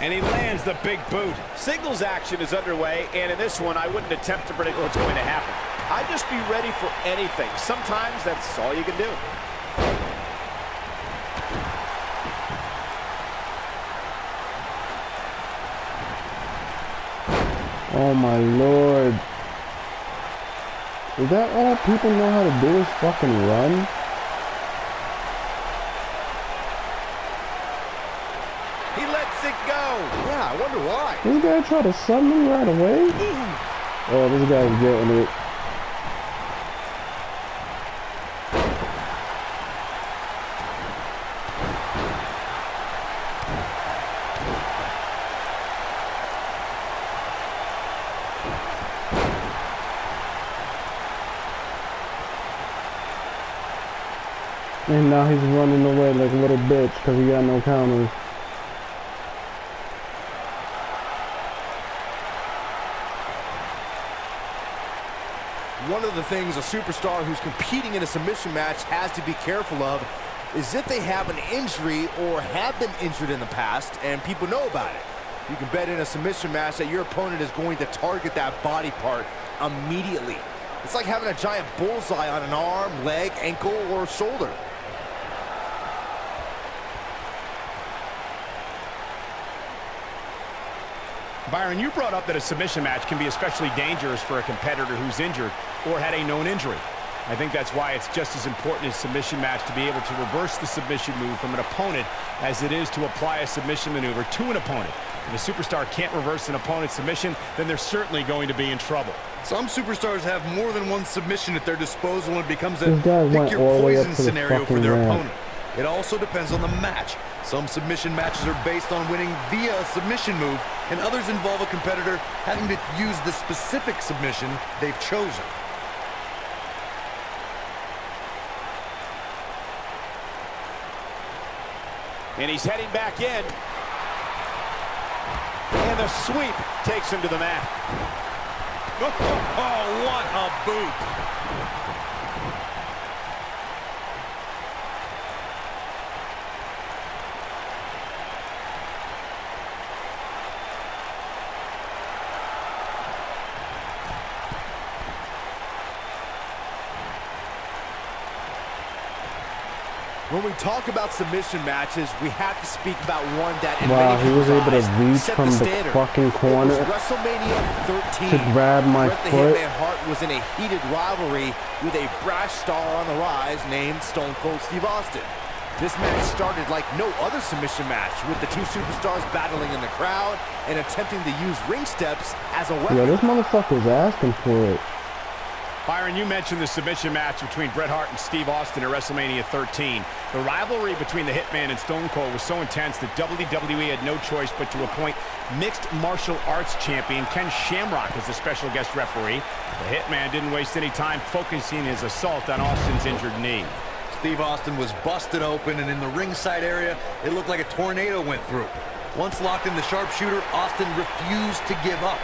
And he lands the big boot. Singles action is underway, and in this one, I wouldn't attempt to predict what's going to happen. I'd just be ready for anything. Sometimes that's all you can do. Oh my Lord. Is that all people know how to do is fucking run? He lets it go. Yeah, I wonder why. This guy tried to sub me right away? Oh, this guy's getting it. And now he's running away like a little bitch because he got no counters. One of the things a superstar who's competing in a submission match has to be careful of is if they have an injury or have been injured in the past and people know about it. You can bet in a submission match that your opponent is going to target that body part immediately. It's like having a giant bullseye on an arm, leg, ankle, or shoulder. Byron, you brought up that a submission match can be especially dangerous for a competitor who's injured or had a known injury. I think that's why it's just as important in a submission match to be able to reverse the submission move from an opponent as it is to apply a submission maneuver to an opponent. If a superstar can't reverse an opponent's submission, then they're certainly going to be in trouble. Some superstars have more than one submission at their disposal and it becomes a pick your poison scenario for their opponent. It also depends on the match. Some submission matches are based on winning via a submission move, and others involve a competitor having to use the specific submission they've chosen. And he's heading back in. And the sweep takes him to the mat. Oh, what a boot! When we talk about submission matches, we have to speak about one that in wow, many he was able to reach set from the fucking corner WrestleMania 13. to grab my Bret the foot. Hitman Hart was in a heated rivalry with a brash star on the rise named Stone Cold Steve Austin. This match started like no other submission match, with the two superstars battling in the crowd and attempting to use ring steps as a weapon. Yo, this motherfucker's asking for it. Byron, you mentioned the submission match between Bret Hart and Steve Austin at WrestleMania 13. The rivalry between the Hitman and Stone Cold was so intense that WWE had no choice but to appoint mixed martial arts champion Ken Shamrock as the special guest referee. The Hitman didn't waste any time focusing his assault on Austin's injured knee. Steve Austin was busted open, and in the ringside area, it looked like a tornado went through. Once locked in the sharpshooter, Austin refused to give up.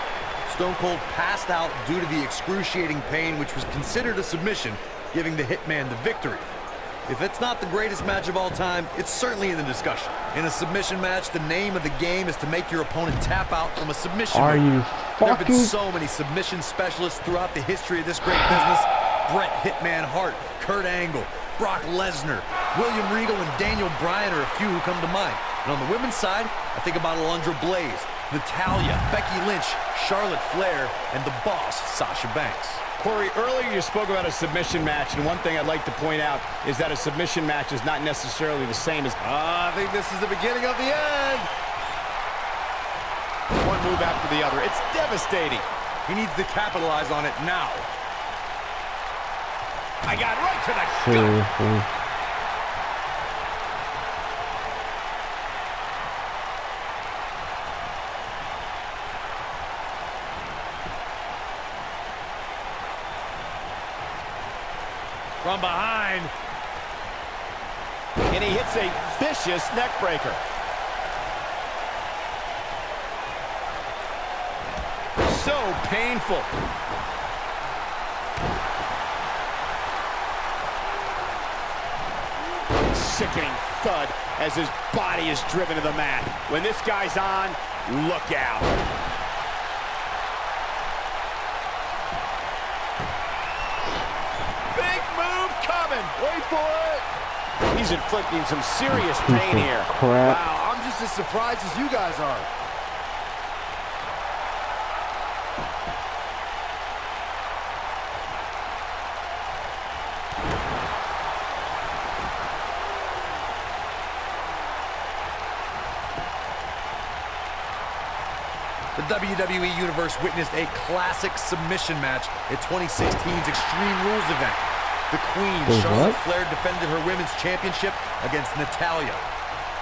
Stone Cold passed out due to the excruciating pain, which was considered a submission, giving the Hitman the victory. If it's not the greatest match of all time, it's certainly in the discussion. In a submission match, the name of the game is to make your opponent tap out from a submission Are move. you There have been fucking... so many submission specialists throughout the history of this great business. Bret Hitman Hart, Kurt Angle, Brock Lesnar, William Regal, and Daniel Bryan are a few who come to mind. And on the women's side, I think about Alundra Blaze, Natalya, Becky Lynch, Charlotte Flair, and the boss, Sasha Banks. Corey, earlier you spoke about a submission match, and one thing I'd like to point out is that a submission match is not necessarily the same as... I think this is the beginning of the end. One move after the other. It's devastating. He needs to capitalize on it now. I got right to the gut. Seriously. From behind. And he hits a vicious neck breaker. So painful. Sickening thud as his body is driven to the mat. When this guy's on, look out. Big move coming. Wait for it. He's inflicting some serious pain here. Crap. Wow, I'm just as surprised as you guys are. The WWE Universe witnessed a classic submission match at 2016's Extreme Rules event. The Queen, Charlotte Flair, defended her Women's Championship against Natalya.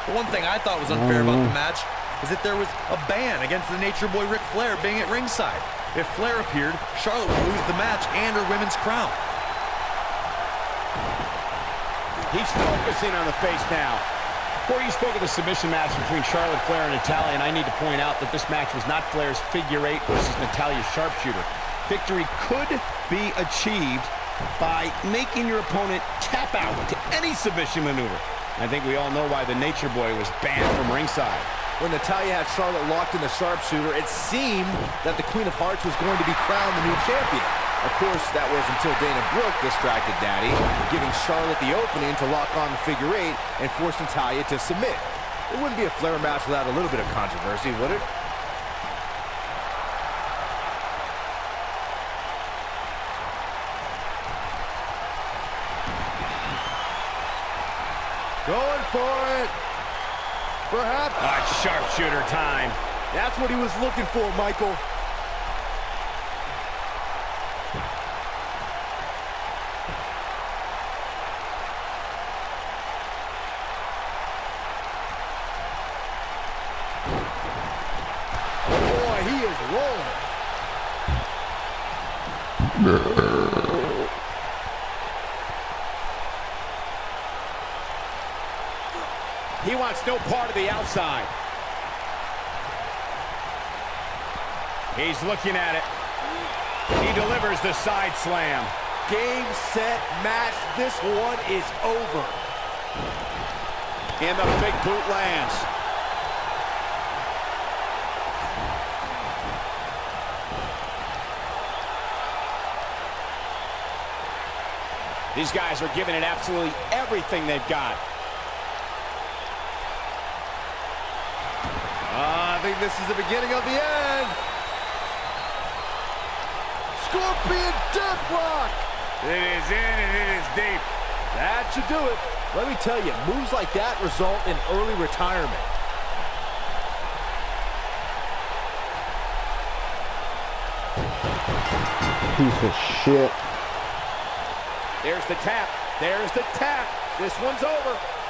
The one thing I thought was unfair about the match is that there was a ban against the Nature Boy Ric Flair being at ringside. If Flair appeared, Charlotte would lose the match and her women's crown. He's focusing on the face now. Corey, you spoke of the submission match between Charlotte Flair and Natalya, and I need to point out that this match was not Flair's figure eight versus Natalya's sharpshooter. Victory could be achieved by making your opponent tap out to any submission maneuver. I think we all know why the Nature Boy was banned from ringside. When Natalya had Charlotte locked in the sharpshooter, it seemed that the Queen of Hearts was going to be crowned the new champion. Of course, that was until Dana Brooke distracted Daddy, giving Charlotte the opening to lock on the figure eight and force Natalya to submit. It wouldn't be a Flair match without a little bit of controversy, would it? Going for it. Perhaps. It's sharpshooter time. That's what he was looking for, Michael. He wants no part of the outside. He's looking at it. He delivers the side slam. Game, set, match. This one is over. And the big boot lands. These guys are giving it absolutely everything they've got. I think this is the beginning of the end. Scorpion Deathlock. It is in and it is deep. That should do it. Let me tell you, moves like that result in early retirement. Piece of shit. There's the tap. There's the tap. This one's over.